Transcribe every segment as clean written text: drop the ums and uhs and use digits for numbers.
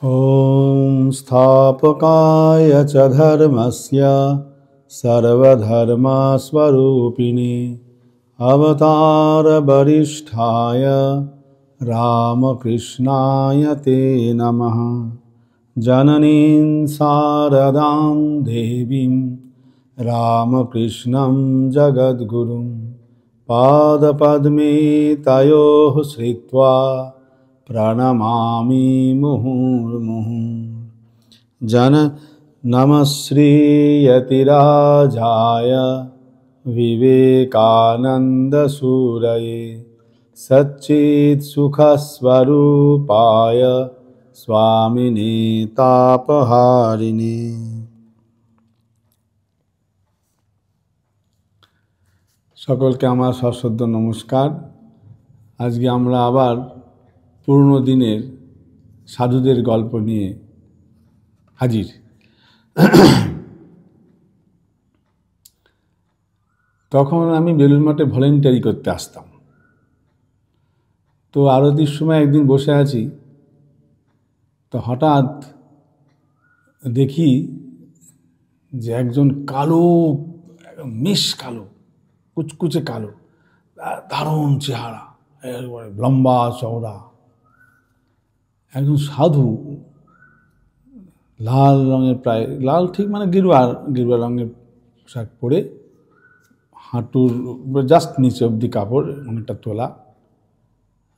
ॐ स्थापकाय च धर्मस्य सर्वधर्मस्वरूपिणे अवतारवरिष्ठाय रामकृष्णाय ते नमः। जननीं शारदां देवीं रामकृष्णं जगद्गुरुं पादपद्मे तयोः श्रित्वा प्रणमामि मुहुर्मुहुः। नमश्रीयतिराजाय विवेकानन्दसूरये सच्चित्सुखस्वरूपाय स्वामिने तापहारिणे। সকলকে আমার সশ্রদ্ধ নমস্কার। আজকে আমরা আবার পুরনো দিনের সাধুদের গল্প নিয়ে হাজির। তখন আমি বেলুড় মঠে ভলেন্টারি করতে আসতাম। তো আরতির সময় একদিন বসে আছি, তো হঠাৎ দেখি যে একজন কালো, মিশ কালো, কুচকুচে কালো, দারুণ চেহারা, একেবারে লম্বা চওড়া একজন সাধু, লাল রঙের, প্রায় লাল ঠিক মানে গেরুয়া রঙের পোশাক পরে, হাঁটুর জাস্ট নিচে অবধি কাপড় অনেকটা তোলা,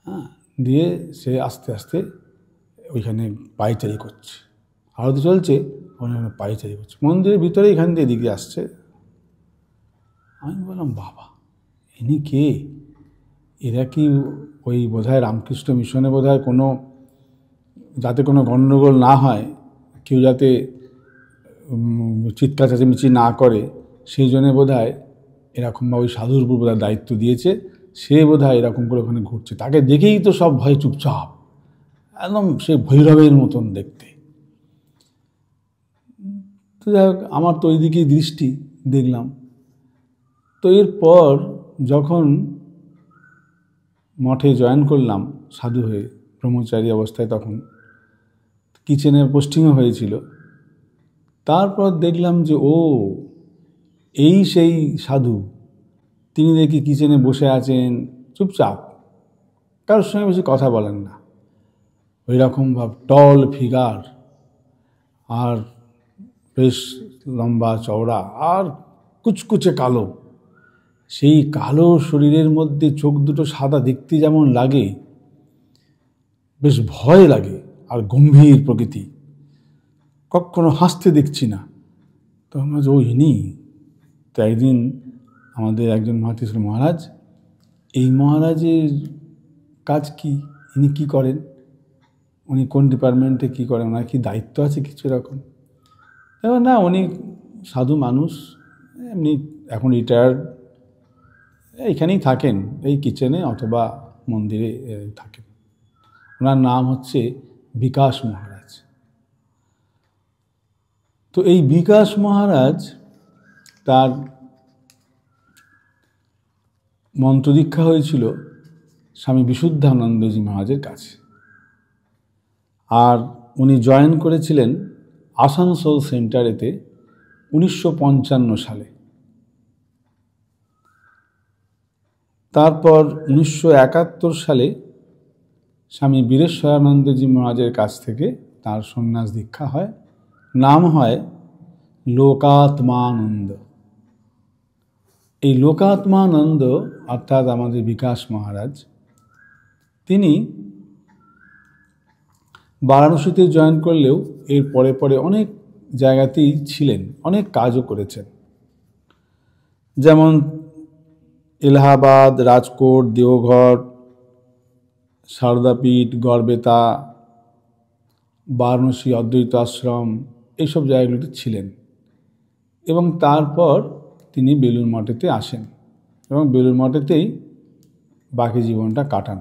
হ্যাঁ, দিয়ে সে আস্তে আস্তে ওইখানে পায়চারি করছে। আরতি চলছে, ওখানে পায়চারি করছে, মন্দিরের ভিতরে এখান দিয়ে এদিকে আসছে। আমি বললাম, বাবা ইনি কে? এরা কি ওই বোধহয় রামকৃষ্ণ মিশনে বোধহয় কোনো, যাতে কোনো গণ্ডগোল না হয়, কেউ যাতে চিৎকার চেঁচামেচি না করে, সেই জন্যে বোধহয় এরকমভাবে ওই সাধুর উপর বোধহয় দায়িত্ব দিয়েছে। সে বোধহয় এরকম করে ওখানে ঘুরছে। তাকে দেখেই তো সব ভয়ে চুপচাপ, একদম সে ভৈরবের মতন দেখতে। তো যাই হোক, আমার তো ওই দিকেই দৃষ্টি, দেখলাম। তো এরপর যখন মঠে জয়েন করলাম সাধু হয়ে, ব্রহ্মচারী অবস্থায়, তখন কিচেনে পোস্টিংও হয়েছিল। তারপর দেখলাম যে ও এই সেই সাধু। তিনি দেখি কিচেনে বসে আছেন চুপচাপ, কারোর সঙ্গে বেশি কথা বলেন না, ওই রকম ভাব, টল ফিগার, আর বেশ লম্বা চওড়া, আর কুচকুচে কালো। সেই কালো শরীরের মধ্যে চোখ দুটো সাদা, দেখতে যেমন লাগে, বেশ ভয় লাগে, আর গম্ভীর প্রকৃতি, কখনো হাসতে দেখছি না। তো আমরা যে ও ইনি। তো একদিন আমাদের একজন মহাতীশ্বর মহারাজ, এই মহারাজের কাজ কি, ইনি কি করেন, উনি কোন ডিপার্টমেন্টে কি করেন, ওনার কি দায়িত্ব আছে কিছু এরকম? এবার না, উনি সাধু মানুষ, এমনি এখন রিটায়ার্ড, এইখানেই থাকেন, এই কিচেনে অথবা মন্দিরে থাকেন। ওনার নাম হচ্ছে বিকাশ মহারাজ। তো এই বিকাশ মহারাজ, তার মন্ত্রদীক্ষা হয়েছিল স্বামী বিশুদ্ধানন্দজি মহারাজের কাছে, আর উনি জয়েন করেছিলেন আসানসোল সেন্টারেতে 1955 সালে। তারপর 1971 সালে স্বামী বীরেশ্বরানন্দজি মহারাজের কাছ থেকে তার সন্ন্যাস দীক্ষা হয়। নাম হয় লোকাত্মানন্দ। এই লোকাত্মানন্দ অর্থাৎ আমাদের বিকাশ মহারাজ, তিনি বারাণসীতে জয়েন করলেও এর পরে পরে অনেক জায়গাতেই ছিলেন, অনেক কাজও করেছেন। যেমন এলাহাবাদ, রাজকোট, দেওঘর, সারদাপীঠ, গড়বেতা, বারাণসী অদ্বৈত আশ্রম, এইসব জায়গাগুলিতে ছিলেন। এবং তারপর তিনি বেলুড় মঠেতে আসেন এবং বেলুড় মঠেতেই বাকি জীবনটা কাটান।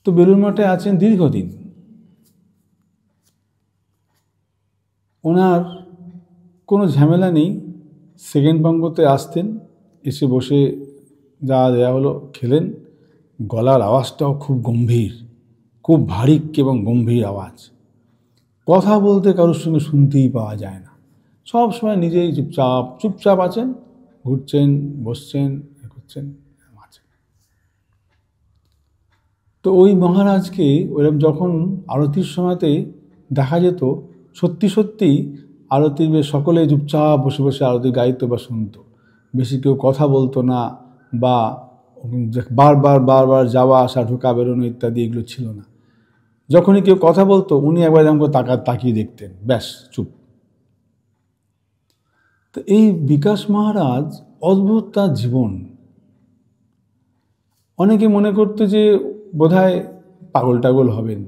তো বেলুড় মঠে আছেন দীর্ঘদিন। ওনার কোনো ঝামেলা নেই, সেকেন্ড পঙ্গতে আসতেন, এসে বসে যা দেয়া হলো খেলেন। গলার আওয়াজটাও খুব গম্ভীর, খুব ভারী এবং গম্ভীর আওয়াজ। কথা বলতে কারোর সঙ্গে শুনতেই পাওয়া যায় না, সব সময় নিজেই চুপচাপ চুপচাপ আছেন, ঘুরছেন, বসছেন, করছেন, আছেন। তো ওই মহারাজকে ওইরকম যখন আরতির সময়তে দেখা যেত, সত্যি সত্যিই আরতির সকলে চুপচাপ বসে বসে আরতি গাইতো বা শুনতো, বেশি কেউ কথা বলতো না, বা বারবার বারবার যাওয়া আসা, ঢোকা বেরোনো ইত্যাদি এগুলো ছিল না। যখনই কেউ কথা বলতো উনি একবার এরকম করে তাকিয়ে দেখতেন, ব্যাস চুপ। তো এই বিকাশ মহারাজ অদ্ভুত তার জীবন। অনেকে মনে করতো যে বোধহয় পাগল টাগল হবেন,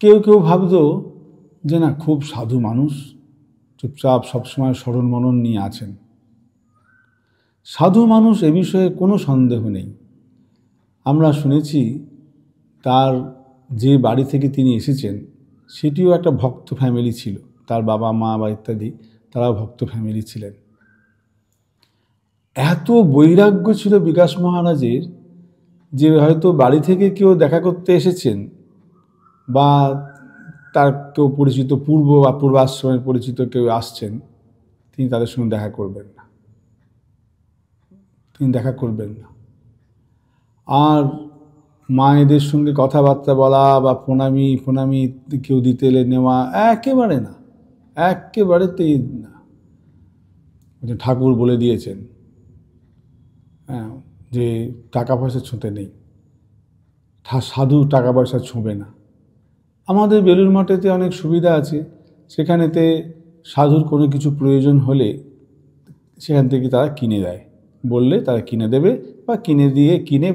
কেউ কেউ ভাবতো যে না খুব সাধু মানুষ, চুপচাপ সবসময় স্মরণ মনন নিয়ে আছেন। সাধু মানুষ এ বিষয়ে কোনো সন্দেহ নেই। আমরা শুনেছি তার যে বাড়ি থেকে তিনি এসেছেন সেটিও একটা ভক্ত ফ্যামিলি ছিল, তার বাবা মা বা ইত্যাদি তারাও ভক্ত ফ্যামিলি ছিলেন। এত বৈরাগ্য ছিল বিকাশ মহারাজের যে হয়তো বাড়ি থেকে কেউ দেখা করতে এসেছেন বা তার কেউ পরিচিত পূর্ব বা পূর্বাশ্রমের পরিচিত কেউ আসছেন, তিনি তাদের সঙ্গে দেখা করবেন না, তিনি দেখা করবেন না। আর মায়েদের সঙ্গে কথাবার্তা বলা বা প্রণামী কেউ দিতে এলে নেওয়া একেবারে না, একেবারেতেই না। ঠাকুর বলে দিয়েছেন যে টাকা পয়সা ছুঁতে নেই, সাধু টাকা পয়সা ছোঁবে না। আমাদের বেলুড় মঠেতে অনেক সুবিধা আছে, সেখানেতে সাধুর কোনো কিছু প্রয়োজন হলে সেখান থেকে তারা কিনে দেয়, বললে তারা কিনে দেবে, বা কিনে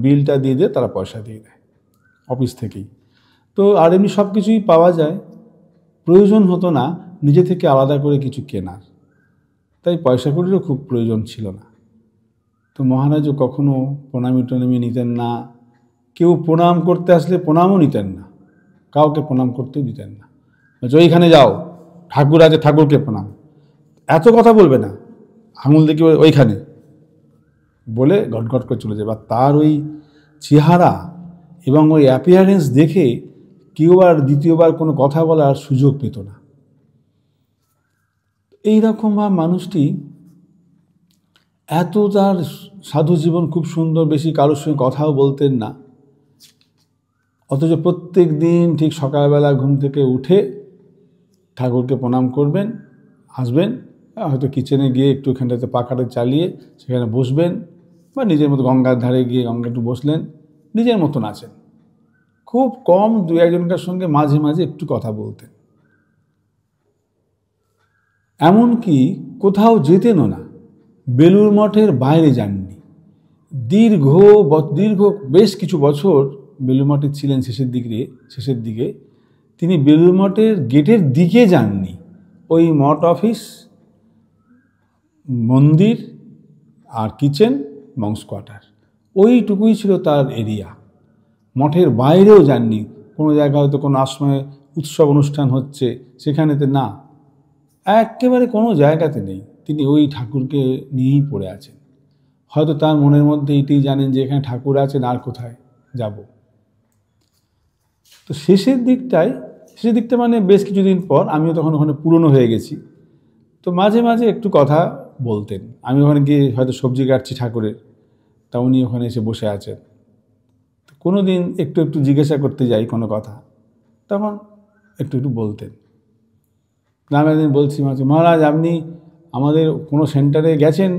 বিলটা দিয়ে তারা পয়সা দিয়ে দেয় অফিস থেকেই। তো আর এমনি সব কিছুই পাওয়া যায়, প্রয়োজন হতো না নিজে থেকে আলাদা করে কিছু কেনার, তাই পয়সা কড়িরও খুব প্রয়োজন ছিল না। তো মহারাজও কখনো প্রণামী নিতেন না, কেউ প্রণাম করতে আসলে প্রণামও নিতেন না, কাউকে প্রণাম করতেও দিতেন না। ওইখানে যাও, ঠাকুর আছে, ঠাকুরকে প্রণাম, এত কথা বলবে না, আঙুল দেখি ওইখানে বলে গটগট করে চলে যাবে। আর তার ওই চেহারা এবং ওই অ্যাপিয়ারেন্স দেখে কেউ আর দ্বিতীয়বার কোনো কথা বলার সুযোগ পেত না। এইরকমভাবে মানুষটি এত তার সাধু জীবন খুব সুন্দর, বেশি কারোর সঙ্গে কথাও বলতেন না, অথচ প্রত্যেক দিন ঠিক সকালবেলা ঘুম থেকে উঠে ঠাকুরকে প্রণাম করবেন, আসবেন, হয়তো কিচেনে গিয়ে একটুখানটাতে পাখাটা চালিয়ে সেখানে বসবেন, বা নিজের মতো গঙ্গার ধারে গিয়ে গঙ্গা একটু বসলেন, নিজের মতন আছেন। খুব কম দু একজনকার সঙ্গে মাঝে মাঝে একটু কথা বলতেন, এমনকি কোথাও যেতেনও না, বেলুড় মঠের বাইরে যাননি। দীর্ঘ বেশ কিছু বছর বেলুড় মঠে ছিলেন। শেষের দিকে তিনি বেলুড় মঠের গেটের দিকে যাননি। ওই মঠ অফিস, মন্দির আর কিচেন, মংস কোয়ার্টার, ওইটুকুই ছিল তার এরিয়া। মঠের বাইরেও যাননি। কোনো জায়গায় হয়তো কোনো আশ্রমে উৎসব অনুষ্ঠান হচ্ছে, সেখানেতে না, একেবারে কোনো জায়গাতে নেই। তিনি ওই ঠাকুরকে নিয়েই পড়ে আছেন। হয়তো তার মনের মধ্যে এটাই জানেন যে এখানে ঠাকুর আছেন, আর কোথায় যাব। তো শেষের দিকটা মানে বেশ কিছুদিন পর, আমিও তখন ওখানে পুরনো হয়ে গেছি, তো মাঝে মাঝে একটু কথা বলতেন। আমি ওখানে গিয়ে হয়তো সবজি কাটছি ঠাকুরের, তা উনি ওখানে এসে বসে আছেন। কোনো দিন একটু জিজ্ঞাসা করতে যাই কোনো কথা, তখন একটু বলতেন। আমি একদিন বলছি, মহারাজ আপনি আমাদের কোনো সেন্টারে গেছেন?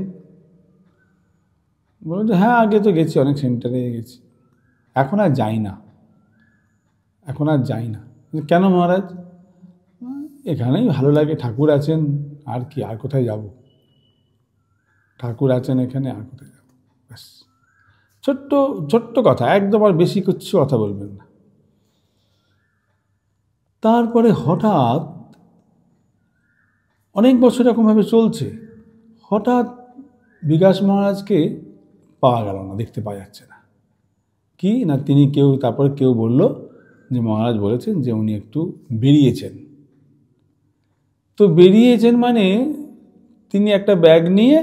বলুন যে হ্যাঁ, আগে তো গেছি, অনেক সেন্টারে গেছি, এখন আর যাই না। কেন মহারাজ? এখানেই ভালো লাগে, ঠাকুর আছেন, আর কি, আর কোথায় যাব? ঠাকুর আছেন এখানে, আর কোথায় যাব? ব্যাস, ছোট্ট কথা, একদম আর বেশি কিছু কথা বলবেন না। তারপরে হঠাৎ অনেক বছর এরকমভাবে চলছে, হঠাৎ বিকাশ মহারাজকে পাওয়া গেল না, দেখতে পাওয়া যাচ্ছে না। কি না, তারপরে কেউ বলল যে মহারাজ বলেছেন যে উনি একটু বেরিয়েছেন। তো বেরিয়েছেন মানে তিনি একটা ব্যাগ নিয়ে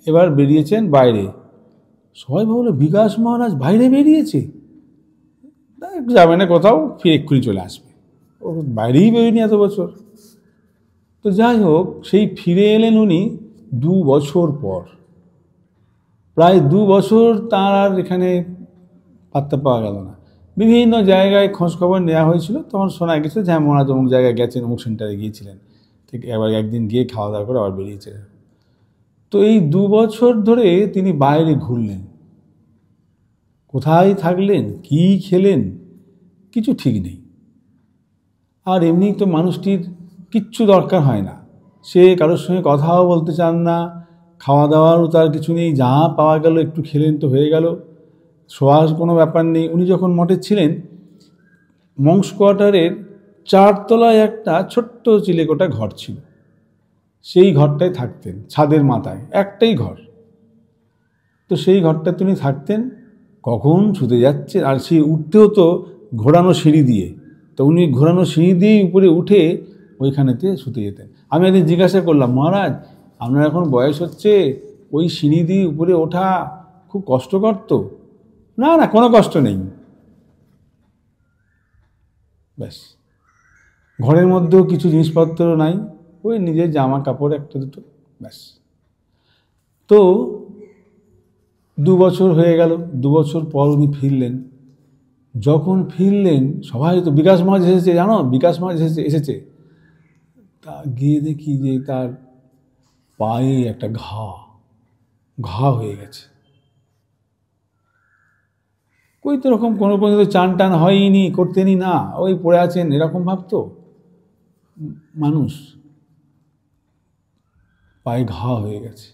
এবার বেরিয়েছেন বাইরে। সবাই ভাবলো বিকাশ মহারাজ বাইরে বেরিয়েছে, যাবে না কোথাও, ফিরে এক্ষুনি চলে আসবে, ও বাইরেই বেরোয়নি এত বছর। তো যাই হোক, সেই ফিরে এলেন উনি 2 বছর পর। প্রায় 2 বছর তার আর এখানে পাত্তা পাওয়া গেল না। বিভিন্ন জায়গায় খোঁজখবর নেওয়া হয়েছিল, তখন শোনা গেছে যে হ্যাঁ মহারাজ অমুক জায়গায় গেছেন, অমুক সেন্টারে গিয়েছিলেন, ঠিক এবার একদিন গিয়ে খাওয়া দাওয়া করে আবার বেরিয়েছিলেন। তো এই 2 বছর ধরে তিনি বাইরে ঘুরলেন, কোথায় থাকলেন, কি খেলেন, কিছু ঠিক নেই। আর এমনি তো মানুষটির কিচ্ছু দরকার হয় না, সে কারোর সঙ্গে কথাও বলতে চান না, খাওয়া দাওয়ারও তার কিছু নেই, যা পাওয়া গেল একটু খেলেন তো হয়ে গেল, শোয়ার কোনো ব্যাপার নেই। উনি যখন মঠে ছিলেন, মঙ্কস কোয়ার্টারের 4 তলায় একটা ছোট্ট চিলেকোঠা ঘর ছিল, সেই ঘরটায় থাকতেন, ছাদের মাথায় একটাই ঘর। তো সেই ঘরটা তিনি থাকতেন, কখন ছুতে যাচ্ছে, আর সে উঠতেও তো ঘোরানো সিঁড়ি দিয়ে, তো উনি ঘোরানো সিঁড়ি দিয়েই উপরে উঠে ওইখানেতে শুতে যেতেন। আমি একদিন জিজ্ঞাসা করলাম, মহারাজ আপনার এখন বয়স হচ্ছে, ওই সিঁড়ি দিয়ে উপরে ওঠা খুব কষ্টকর তো? না না, কোনো কষ্ট নেই। ব্যাস, ঘরের মধ্যেও কিছু জিনিসপত্র নাই, ওই নিজের জামা কাপড় একটা দুটো, ব্যাস। তো 2 বছর হয়ে গেল, 2 বছর পর উনি ফিরলেন। যখন ফিরলেন, সবাই তো বিকাশ মহারাজ এসেছে, জানো বিকাশ মহারাজ এসেছে। তা গিয়ে দেখি যে তার পায়ে একটা ঘা হয়ে গেছে। কই তো রকম কোনো পর্যন্ত চান টান হয়নি, করতেনি না, ওই পড়ে আছেন, এরকম ভাবতো মানুষ। পায়ে ঘা হয়ে গেছে,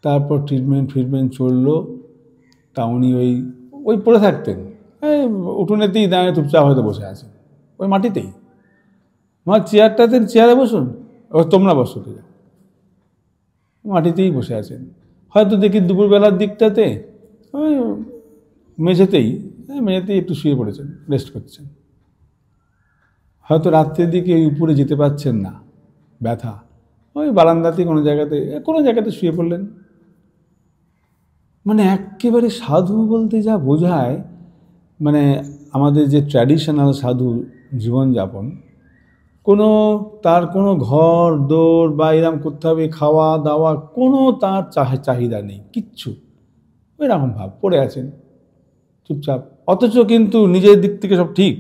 তারপর ট্রিটমেন্ট চললো। তা উনি ওই পড়ে থাকতেন, উঠোনেতেই দাঁড়িয়ে চুপচাপ হয়তো বসে আছেন, ওই মাটিতেই। আমার চেয়ারটাতে, চেয়ারে বসুন, ও তোমরা বসো, মাটিতেই বসে আছেন। হয়তো দেখি দুপুরবেলার দিকটাতে ওই মেঝেতেই একটু শুয়ে পড়েছেন, রেস্ট করছেন। হয়তো রাত্রের দিকে ওই উপরে যেতে পারছেন না, ব্যথা, ওই বারান্দাতে কোনো জায়গাতে শুয়ে পড়লেন। মানে একেবারে সাধু বলতে যা বোঝায়, মানে আমাদের যে ট্র্যাডিশনাল সাধু জীবনযাপন, তার কোনো ঘর দৌড় বা এরম করতে হবে, খাওয়া দাওয়া কোনো তার চাহিদা নেই, কিচ্ছু। এরকম ভাব, পড়ে আছেন চুপচাপ, অথচ কিন্তু নিজের দিক থেকে সব ঠিক।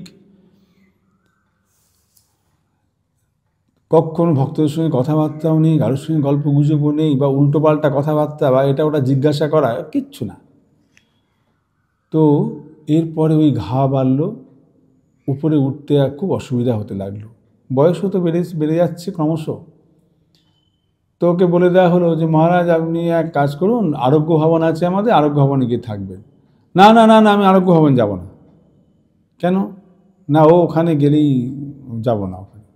কখনো ভক্তদের সঙ্গে কথাবার্তাও নেই, কারোর সঙ্গে গল্প গুজবও নেই, বা উল্টোপাল্টা কথাবার্তা বা এটা ওটা জিজ্ঞাসা করা, কিচ্ছু না। তো এরপরে ওই ঘা বাড়ল, উপরে উঠতে খুব অসুবিধা হতে লাগলো, বয়সও তো বেড়ে যাচ্ছে ক্রমশ। তো ওকে বলে দেওয়া হলো যে মহারাজ আপনি এক কাজ করুন, আরোগ্য ভবন আছে আমাদের, আরোগ্য ভবনে গিয়ে থাকবেন। না না না না, আমি আরোগ্য ভবন যাব না। কেন? না, ওখানে গেলেই যাব না ওখানে।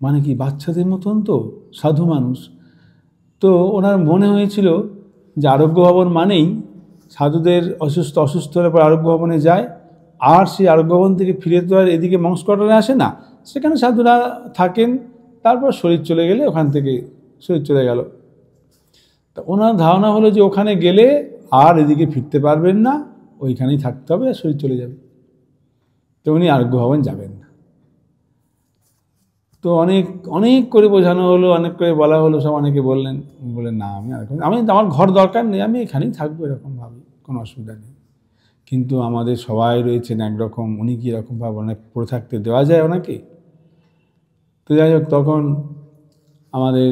মানে কি, বাচ্চাদের মতন তো, সাধু মানুষ। তো ওনার মনে হয়েছিল যে আরোগ্য ভবন মানেই সাধুদের অসুস্থ হলে পর আরোগ্য ভবনে যায়, আর সেই আরোগ্য ভবন থেকে ফিরে তো আর এদিকে মঙ্কস কোয়ার্টারে আসে না, সেখানে সাধুরা থাকেন, তারপর শরীর চলে গেলে ওখান থেকে শরীর চলে গেল। তা ওনার ধারণা হলো যে ওখানে গেলে আর এদিকে ফিরতে পারবেন না, ওইখানেই থাকতে হবে, শরীর চলে যাবে। তো উনি আরোগ্য ভবন যাবেন না। তো অনেক করে বোঝানো হলো, অনেক করে বলা হলো, সব অনেকে বললেন না, আমার ঘর দরকার নেই, আমি এখানেই থাকবো, এরকম ভাবি, কোনো অসুবিধা নেই। কিন্তু আমাদের সবাই রয়েছেন একরকম, উনি কি এরকম ভাবে অনেক পড়ে থাকতে দেওয়া যায় ওনাকে? তো যাই হোক, তখন আমাদের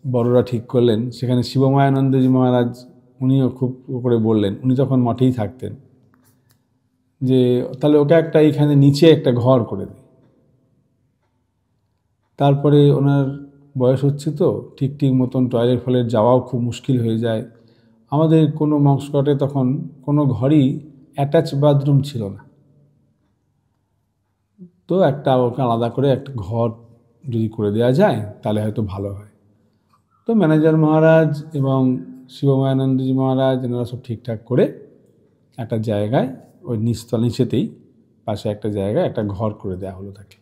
বড়রা ঠিক করলেন, সেখানে শিবমায়ানন্দজি মহারাজ উনিও খুব করে বললেন, উনি তখন মঠেই থাকতেন, যে তাহলে ওকে এখানে নিচে একটা ঘর করে দেয়। তারপরে ওনার বয়স হচ্ছে তো, ঠিক মতন টয়লেট যাওয়াও খুব মুশকিল হয়ে যায়। আমাদের কোনো মঙ্কস কোয়ার্টারে তখন কোনো ঘরই অ্যাটাচ বাথরুম ছিল না। তো ওকে আলাদা করে একটা ঘর যদি করে দেওয়া যায় তাহলে হয়তো ভালো হয়। তো ম্যানেজার মহারাজ এবং শিবমায়ানন্দজি মহারাজ এনারা সব ঠিকঠাক করে একটা জায়গায়, ওই নিচেতেই পাশে একটা জায়গায় একটা ঘর করে দেওয়া হলো তাকে।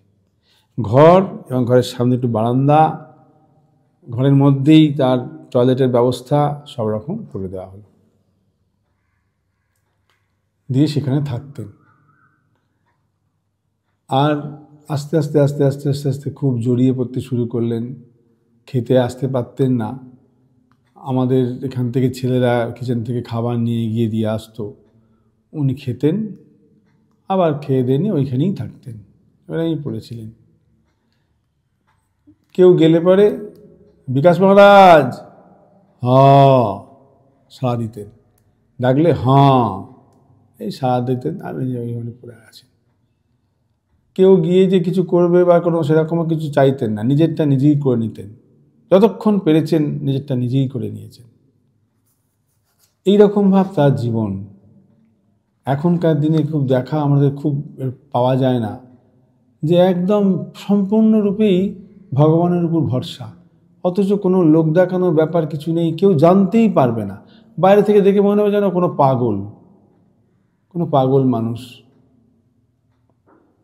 ঘর, এবং ঘরের সামনে একটু বারান্দা, ঘরের মধ্যেই তার টয়লেটের ব্যবস্থা, সব রকম করে দেওয়া হলো, দিয়ে সেখানে থাকতেন। আর আস্তে আস্তে আস্তে আস্তে আস্তে আস্তে খুব জড়িয়ে পড়তে শুরু করলেন। খেতে আসতে পারতেন না, আমাদের এখান থেকে ছেলেরা কিচেন থেকে খাবার নিয়ে গিয়ে দিয়ে আসতো, উনি খেতেন, আবার খেয়ে দিয়ে নিয়ে ওইখানেই থাকতেন, ওইখানেই পড়েছিলেন। কেউ গেলে পরে, বিকাশ মহারাজ, হ্যাঁ সাড়া দিতেন, ডাকলে হ্যাঁ এই সাড়া দিতেন, আর ওইভাবে পড়ে আছেন। কেউ গিয়ে যে কিছু করবে বা কোনো সেরকমও কিছু চাইতেন না, নিজেরটা নিজেই করে নিতেন, যতক্ষণ পেরেছেন নিজেরটা নিজেই করে নিয়েছেন। এইরকম ভাব তার জীবন। এখনকার দিনে খুব দেখা আমাদের খুব পাওয়া যায় না, যে একদম সম্পূর্ণরূপেই ভগবানের উপর ভরসা, অথচ কোনো লোক দেখানোর ব্যাপার কিছু নেই, কেউ জানতেই পারবে না, বাইরে থেকে দেখে মনে হবে যেন কোনো পাগল মানুষ।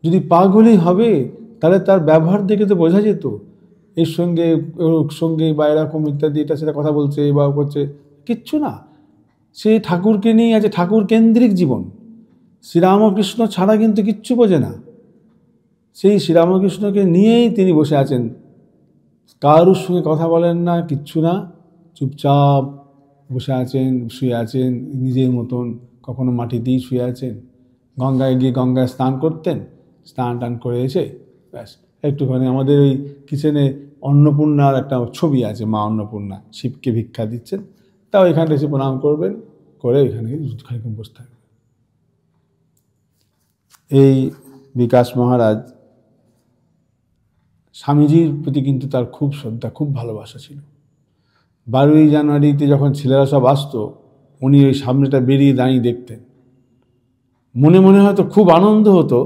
যদি পাগলই হবে তাহলে তার ব্যবহার দেখে তো বোঝা যেত এর সঙ্গে ওর সঙ্গে বা এরকম ইত্যাদি, এটা সেটা কথা বলছে বা করছে, কিচ্ছু না। সে ঠাকুরকে নিয়ে আছে, ঠাকুর কেন্দ্রিক জীবন, শ্রীরামকৃষ্ণ ছাড়া কিন্তু কিচ্ছু বোঝে না। সেই শ্রীরামকৃষ্ণকে নিয়েই তিনি বসে আছেন, কারোর সঙ্গে কথা বলেন না, কিচ্ছু না, চুপচাপ বসে আছেন, শুয়ে আছেন নিজের মতন, কখনো মাটিতেই শুয়ে আছেন। গঙ্গায় গিয়ে গঙ্গায় স্নান করতেন, স্নান টান করে এসে ব্যাস একটুখানি আমাদের ওই কিচেনে অন্নপূর্ণার একটা ছবি আছে, মা অন্নপূর্ণা শিবকে ভিক্ষা দিচ্ছেন, তাও এখানে এসে প্রণাম করবেন, করে এখানে খানিকক্ষণ বসে থাকবেন। এই বিকাশ মহারাজ, স্বামীজির প্রতি কিন্তু তার খুব শ্রদ্ধা, খুব ভালোবাসা ছিল। 12ই জানুয়ারিতে যখন ছেলেরা সব আসতো, উনি ওই সামনেটা বেরিয়ে দাঁড়িয়ে দেখতেন, মনে মনে হয়তো খুব আনন্দ হতো,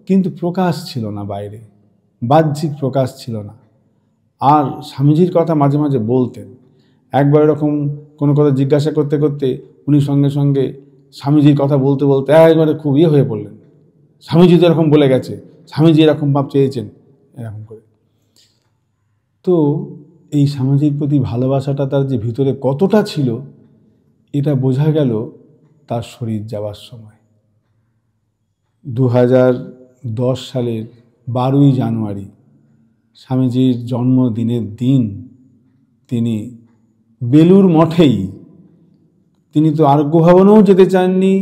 কিন্তু প্রকাশ ছিল না, বাইরে বাহ্যিক প্রকাশ ছিল না। আর স্বামীজির কথা মাঝে মাঝে বলতেন। একবার এরকম কোনো কথা জিজ্ঞাসা করতে করতে উনি সঙ্গে সঙ্গে স্বামীজির কথা বলতে বলতে একবারে খুব হয়ে পড়লেন, স্বামীজি তো এরকম বলে গেছে, স্বামীজি এরকম ভাব চেয়েছেন, এরকম করে। তো এই স্বামীজির প্রতি ভালোবাসাটা তার যে ভিতরে কতটা ছিল, এটা বোঝা গেল তার শরীর যাওয়ার সময়। 2010 সালের 12ই জানুয়ারি স্বামীজির জন্মদিনের দিন তিনি বেলুর মঠেই, তিনি তো আরোগ্য ভবনেও যেতে চাননি,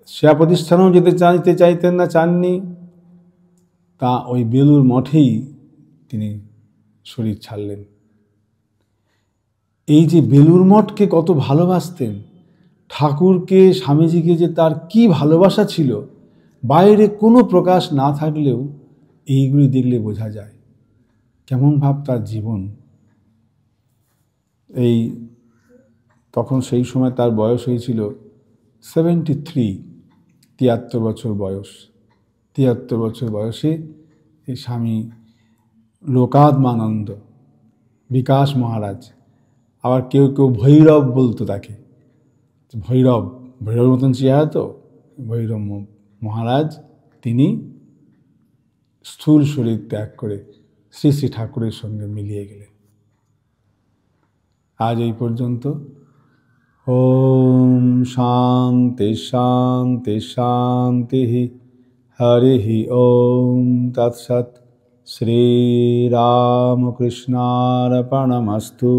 সেবা প্রতিষ্ঠানেও যেতে চাইতেন না, চাননি, তা ওই বেলুর মঠেই তিনি শরীর ছাড়লেন। এই যে বেলুর মঠকে কত ভালোবাসতেন, ঠাকুরকে, স্বামীজিকে যে তার কি ভালোবাসা ছিল, বাইরে কোনো প্রকাশ না থাকলেও এইগুলি দেখলে বোঝা যায় কেমন ভাব তার জীবন। এই তখন সেই সময় তার বয়স হয়েছিল 73, 73 বছর বয়স। 73 বছর বয়সে এই স্বামী লোকাত্মানন্দ বিকাশ মহারাজ, আবার কেউ কেউ ভৈরব বলতো তাকে, ভৈরব মতন চেহারা তো, ভৈরব মহারাজ, তিনি স্থূল শরীর ত্যাগ করে শ্রী শ্রী ঠাকুরের সঙ্গে মিলিয়ে গেলেন। আজ এই পর্যন্ত। ওম শান্তি শান্তি শান্তি। হরি ওম তৎসৎ। শ্রীরামকৃষ্ণার্পণমস্তু।